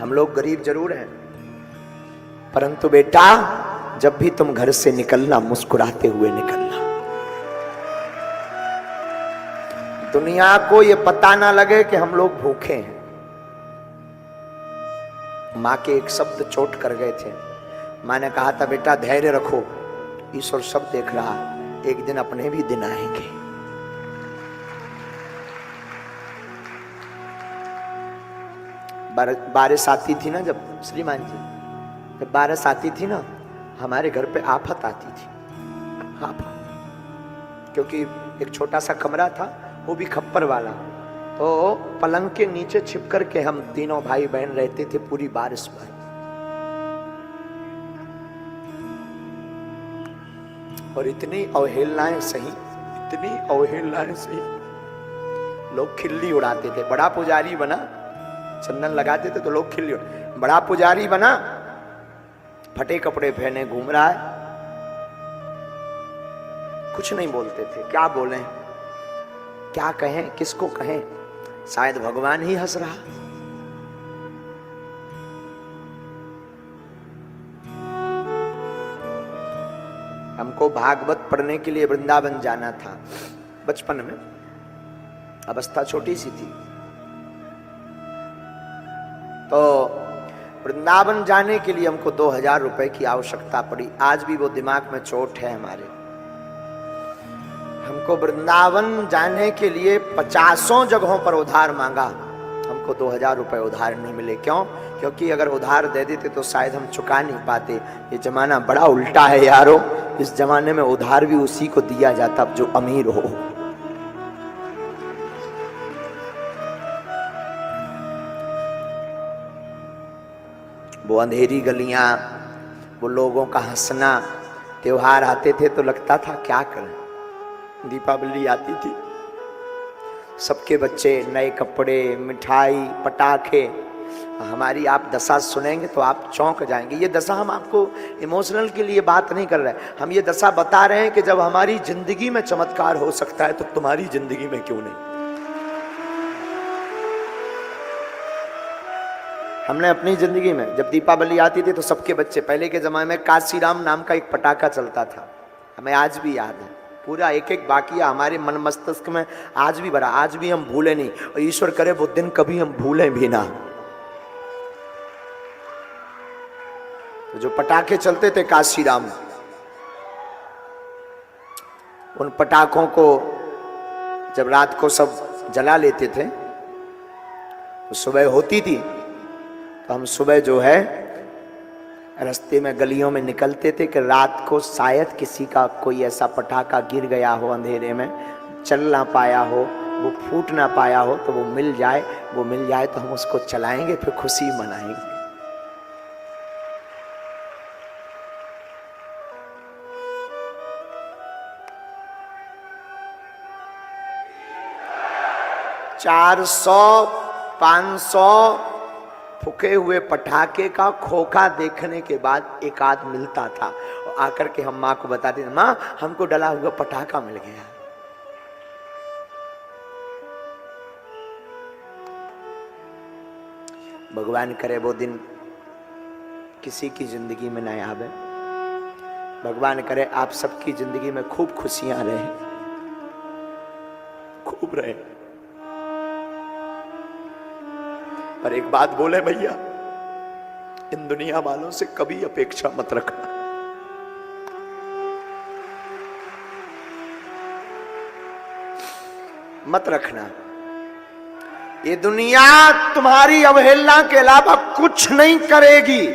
हम लोग गरीब जरूर हैं, परंतु बेटा जब भी तुम घर से निकलना मुस्कुराते हुए निकलना। दुनिया को ये पता ना लगे कि हम लोग भूखे हैं। माँ के एक शब्द चोट कर गए थे। माँ ने कहा था बेटा धैर्य रखो, ईश्वर सब देख रहा, एक दिन अपने भी दिन आएंगे। बारिश आती थी ना, जब श्रीमान जी जब बारिश आती थी ना, हमारे घर पे आफत आती थी। आफत, क्योंकि एक छोटा सा कमरा था, वो भी खप्पर वाला, तो पलंग के नीचे छिप कर के हम तीनों भाई बहन रहते थे पूरी बारिश में। और इतनी अवहेलनाएं सही, इतनी अवहेलनाएं सही, लोग खिल्ली उड़ाते थे। बड़ा पुजारी बना, चंदन लगाते थे तो लोग खिल्ली उड़ाते। बड़ा पुजारी बना, फटे कपड़े पहने घूम रहा है, कुछ नहीं बोलते थे। क्या बोलें, क्या कहें, किसको कहें, शायद भगवान ही हंस रहा। हमको भागवत पढ़ने के लिए वृंदावन जाना था बचपन में, अवस्था छोटी सी थी, तो वृंदावन जाने के लिए हमको 2000 रुपए की आवश्यकता पड़ी। आज भी वो दिमाग में चोट है हमारे। हमको वृंदावन जाने के लिए 50 जगहों पर उधार मांगा, हमको 2000 रुपए उधार नहीं मिले। क्यों? क्योंकि अगर उधार दे देते तो शायद हम चुका नहीं पाते। ये जमाना बड़ा उल्टा है यारो, इस जमाने में उधार भी उसी को दिया जाता जो अमीर हो। वो अंधेरी गलियां, वो लोगों का हंसना, त्योहार आते थे तो लगता था क्या करें। दीपावली आती थी, सबके बच्चे नए कपड़े, मिठाई, पटाखे। हमारी आप दशा सुनेंगे तो आप चौंक जाएंगे। ये दशा हम आपको इमोशनल के लिए बात नहीं कर रहे हैं, हम ये दशा बता रहे हैं कि जब हमारी जिंदगी में चमत्कार हो सकता है तो तुम्हारी जिंदगी में क्यों नहीं। हमने अपनी जिंदगी में जब दीपावली आती थी तो सबके बच्चे, पहले के जमाने में काशीराम नाम का एक पटाखा चलता था, हमें आज भी याद है, पूरा एक एक बाकिया हमारे मन मस्तिष्क में आज भी भरा, आज भी हम भूले नहीं, और ईश्वर करे वो दिन कभी हम भूलें भी ना। तो जो पटाखे चलते थे काशीराम, उन पटाखों को जब रात को सब जला लेते थे तो सुबह होती थी, तो हम सुबह जो है रास्ते में गलियों में निकलते थे कि रात को शायद किसी का कोई ऐसा पटाखा गिर गया हो अंधेरे में, चल ना पाया हो, वो फूट ना पाया हो, तो वो मिल जाए, वो मिल जाए तो हम उसको चलाएंगे, फिर खुशी मनाएंगे। चार 500 फूके हुए पटाखे का खोखा देखने के बाद एक आध मिलता था, और आकर के हम माँ को बताते थे, माँ हमको डला हुआ पटाखा मिल गया। भगवान करे वो दिन किसी की जिंदगी में न आवे। भगवान करे आप सबकी जिंदगी में खूब खुशियां रहे, खूब रहे। पर एक बात बोले भैया, इन दुनिया वालों से कभी अपेक्षा मत रखना। मत रखना। ये दुनिया तुम्हारी अवहेलना के अलावा कुछ नहीं करेगी।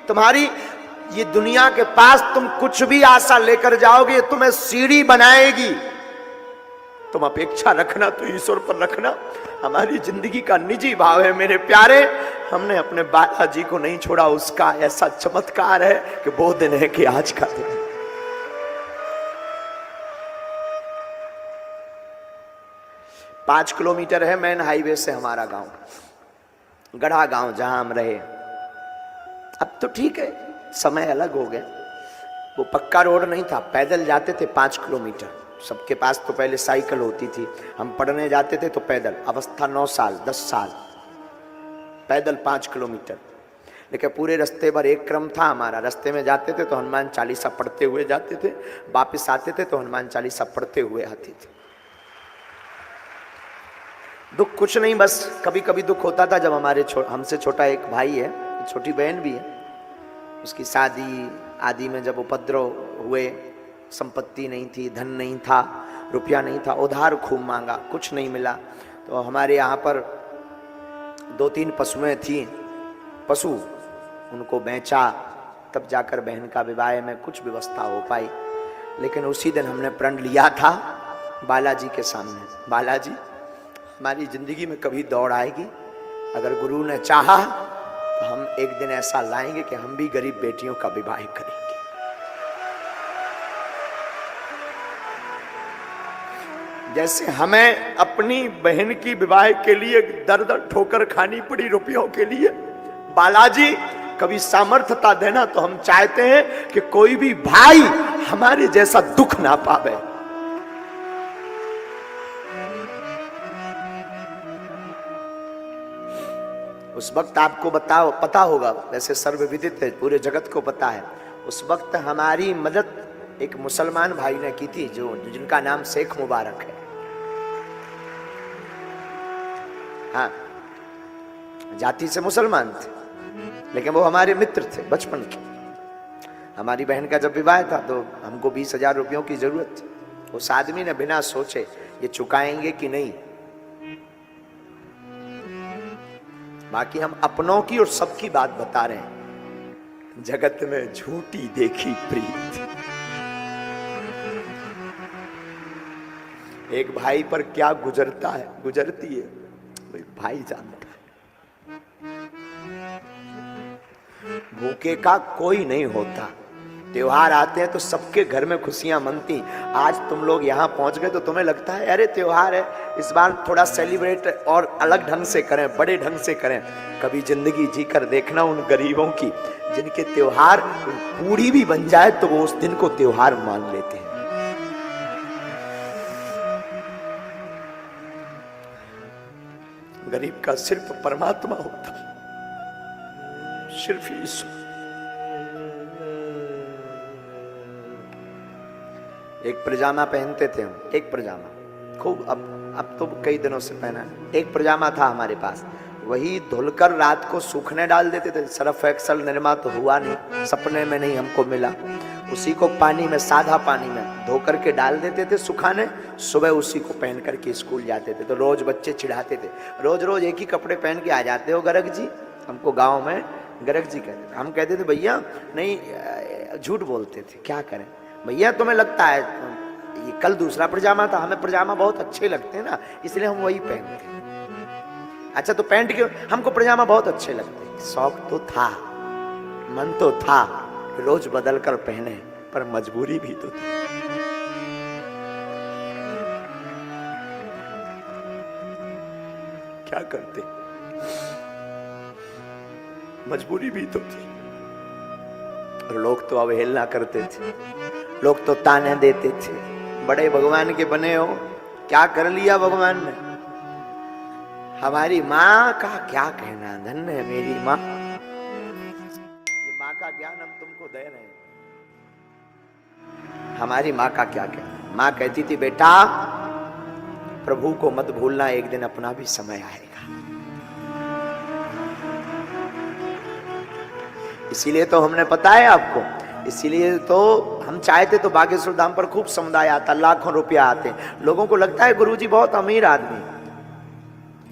तुम्हारी ये दुनिया के पास तुम कुछ भी आशा लेकर जाओगे, तुम्हें सीढ़ी बनाएगी। तुम अपेक्षा रखना तो ईश्वर पर रखना। हमारी जिंदगी का निजी भाव है मेरे प्यारे, हमने अपने बालाजी को नहीं छोड़ा। उसका ऐसा चमत्कार है कि वो दिन है कि आज का दिन है। 5 किलोमीटर है मेन हाईवे से हमारा गांव, गढ़ा गांव जहां हम रहे। अब तो ठीक है, समय अलग हो गया। वो पक्का रोड नहीं था, पैदल जाते थे 5 किलोमीटर। सबके पास तो पहले साइकिल होती थी, हम पढ़ने जाते थे तो पैदल। अवस्था 9 साल 10 साल, पैदल 5 किलोमीटर। लेकिन पूरे रास्ते भर एक क्रम था हमारा। रास्ते में जाते थे तो हनुमान चालीसा पढ़ते हुए जाते थे, वापस आते थे तो हनुमान चालीसा पढ़ते हुए आते थे। दुख कुछ नहीं, बस कभी कभी दुख होता था जब हमारे हमसे छोटा एक भाई है, छोटी बहन भी है, उसकी शादी आदि में जब उपद्रव हुए, संपत्ति नहीं थी, धन नहीं था, रुपया नहीं था, उधार खूब मांगा, कुछ नहीं मिला। तो हमारे यहाँ पर 2-3 पशुएं थी, पशु उनको बेचा, तब जाकर बहन का विवाह में कुछ व्यवस्था हो पाई। लेकिन उसी दिन हमने प्रण लिया था बालाजी के सामने, बालाजी हमारी जिंदगी में कभी दौड़ आएगी, अगर गुरु ने चाहा तो हम एक दिन ऐसा लाएंगे कि हम भी गरीब बेटियों का विवाह करेंगे। जैसे हमें अपनी बहन की विवाह के लिए दर दर ठोकर खानी पड़ी रुपयों के लिए, बालाजी कभी सामर्थ्यता देना तो हम चाहते हैं कि कोई भी भाई हमारे जैसा दुख ना पावे। उस वक्त आपको पता होगा, वैसे सर्वविदित है, पूरे जगत को पता है, उस वक्त हमारी मदद एक मुसलमान भाई ने की थी, जिनका नाम शेख मुबारक है। हाँ, जाति से मुसलमान थे, लेकिन वो हमारे मित्र थे बचपन के। हमारी बहन का जब विवाह था तो हमको 20,000 रुपयों की जरूरत थी। उस आदमी ने बिना सोचे ये चुकाएंगे कि नहीं, बाकी हम अपनों की और सबकी बात बता रहे हैं। जगत में झूठी देखी प्रीत, एक भाई पर क्या गुजरता है, गुजरती है, भाई जानता है। भूखे का कोई नहीं होता। त्योहार आते हैं तो सबके घर में खुशियां मनती। आज तुम लोग यहाँ पहुंच गए तो तुम्हें लगता है अरे त्योहार है, इस बार थोड़ा सेलिब्रेट और अलग ढंग से करें, बड़े ढंग से करें। कभी जिंदगी जीकर देखना उन गरीबों की जिनके त्योहार पूरी भी बन जाए तो वो उस दिन को त्योहार मान लेते हैं। गरीब का सिर्फ परमात्मा होता, सिर्फ ईश्वर। एक पजामा पहनते थे हम, एक पजामा खूब, अब तो कई दिनों से पहना है। एक पजामा था हमारे पास, वही धुलकर रात को सूखने डाल देते थे। सर्फ एक्सल निरमा तो हुआ नहीं, सपने में नहीं हमको मिला। उसी को पानी में, सादा पानी में धो करके डाल देते थे सुखाने, सुबह उसी को पहन करके स्कूल जाते थे। तो रोज बच्चे चिढ़ाते थे, रोज रोज एक ही कपड़े पहन के आ जाते हो गर्ग जी। हमको गाँव में गर्ग जी कहते थे। हम कहते थे भैया नहीं, झूठ बोलते थे, क्या करें भैया, तुम्हें लगता है ये कल दूसरा पजामा था, हमें पजामा बहुत अच्छे लगते हैं ना, इसलिए हम वही पहनते हैं। अच्छा तो पैंट क्यों, हमको पजामा बहुत अच्छे लगते हैं। शौक तो था, मन तो था, रोज बदल कर पहने, पर मजबूरी भी तो थी। क्या करते, मजबूरी भी तो थी। और लोग तो अवहेलना करते थे, लोग तो ताने देते थे, बड़े भगवान के बने हो, क्या कर लिया भगवान ने। हमारी माँ का क्या कहना, धन्य है मेरी माँ, ये माँ का ज्ञान हम तुमको दे रहे हैं। हमारी माँ का क्या कहना, माँ कहती थी बेटा प्रभु को मत भूलना, एक दिन अपना भी समय आएगा। इसीलिए तो हमने पता है आपको, इसीलिए तो हम चाहते तो बागेश्वर धाम पर खूब समुदाय आता, लाखों रुपया आते। लोगों को लगता है गुरुजी बहुत अमीर आदमी,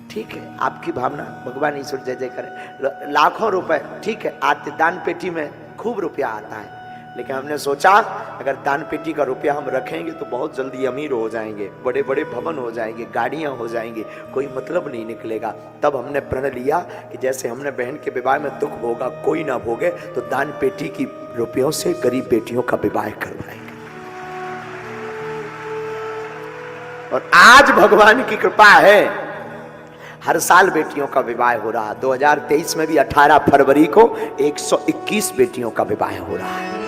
ठीक है आपकी भावना, भगवान ईश्वर जय जय करे। लाखों रुपए ठीक है आते, दान पेटी में खूब रुपया आता है, लेकिन हमने सोचा अगर दान पेटी का रुपया हम रखेंगे तो बहुत जल्दी अमीर हो जाएंगे, बड़े बड़े भवन हो जाएंगे, गाड़ियां हो जाएंगी, कोई मतलब नहीं निकलेगा। तब हमने प्रण लिया कि जैसे हमने बहन के विवाह में दुख भोगा, कोई ना भोगे, तो दान पेटी की रुपयों से गरीब बेटियों का विवाह करवाएंगे। और आज भगवान की कृपा है, हर साल बेटियों का विवाह हो रहा। 2023 में भी 18 फरवरी को 121 बेटियों का विवाह हो रहा है।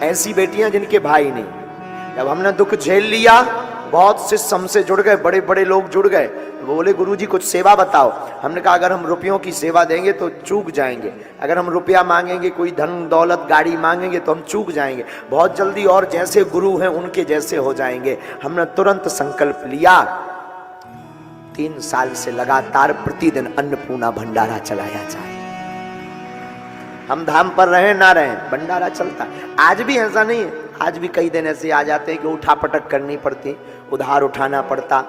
ऐसी बेटियां जिनके भाई नहीं। जब हमने दुख झेल लिया बहुत शिष्य हमसे जुड़ गए, बड़े बड़े लोग जुड़ गए। बोले गुरुजी कुछ सेवा बताओ। हमने कहा अगर हम रुपयों की सेवा देंगे तो चूक जाएंगे, अगर हम रुपया मांगेंगे, कोई धन दौलत गाड़ी मांगेंगे तो हम चूक जाएंगे बहुत जल्दी, और जैसे गुरु हैं उनके जैसे हो जाएंगे। हमने तुरंत संकल्प लिया, 3 साल से लगातार प्रतिदिन अन्नपूर्णा भंडारा चलाया जाए। हम धाम पर रहे ना रहे, भंडारा चलता। आज भी ऐसा नहीं है, आज भी कई दिन ऐसे आ जाते हैं कि उठा पटक करनी पड़ती, उधार उठाना पड़ता,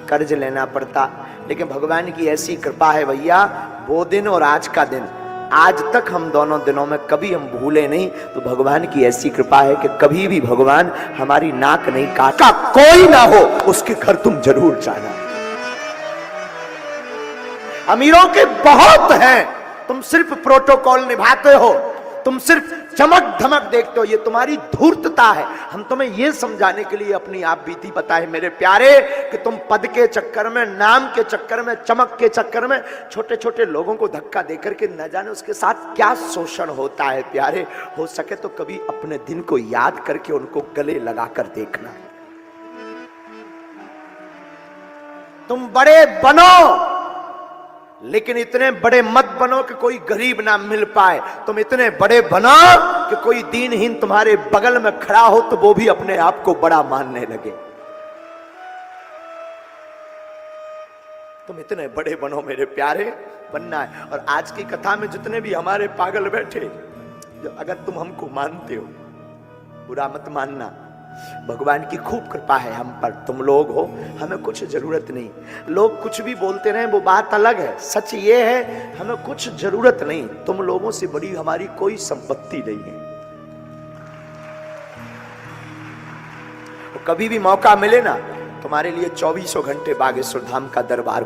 कर्ज लेना पड़ता। लेकिन भगवान की ऐसी कृपा है भैया, वो दिन और आज का दिन, आज तक हम दोनों दिनों में कभी हम भूले नहीं। तो भगवान की ऐसी कृपा है कि कभी भी भगवान हमारी नाक नहीं काटा। कोई ना हो उसके घर तुम जरूर जाना। अमीरों के बहुत हैं, तुम सिर्फ प्रोटोकॉल निभाते हो, तुम सिर्फ चमक धमक देखते हो, ये तुम्हारी धूर्तता है। हम तुम्हें ये समझाने के लिए अपनी आप बीती बताए मेरे प्यारे, कि तुम पद के चक्कर में, नाम के चक्कर में, चमक के चक्कर में छोटे छोटे लोगों को धक्का देकर के न जाने उसके साथ क्या शोषण होता है। प्यारे, हो सके तो कभी अपने दिन को याद करके उनको गले लगाकर देखना। तुम बड़े बनो, लेकिन इतने बड़े मत बनो कि कोई गरीब ना मिल पाए। तुम इतने बड़े बनो कि कोई दीनहीन तुम्हारे बगल में खड़ा हो तो वो भी अपने आप को बड़ा मानने लगे। तुम इतने बड़े बनो मेरे प्यारे, बनना है। और आज की कथा में जितने भी हमारे पागल बैठे, अगर तुम हमको मानते हो, बुरा मत मानना, भगवान की खूब कृपा है हम पर। तुम लोग हो, हमें कुछ जरूरत नहीं। लोग कुछ भी बोलते रहे वो बात अलग है, सच ये है हमें कुछ जरूरत नहीं। तुम लोगों से बड़ी हमारी कोई संपत्ति नहीं है। कभी भी मौका मिले ना, तुम्हारे लिए 24 घंटे बागेश्वर धाम का दरबार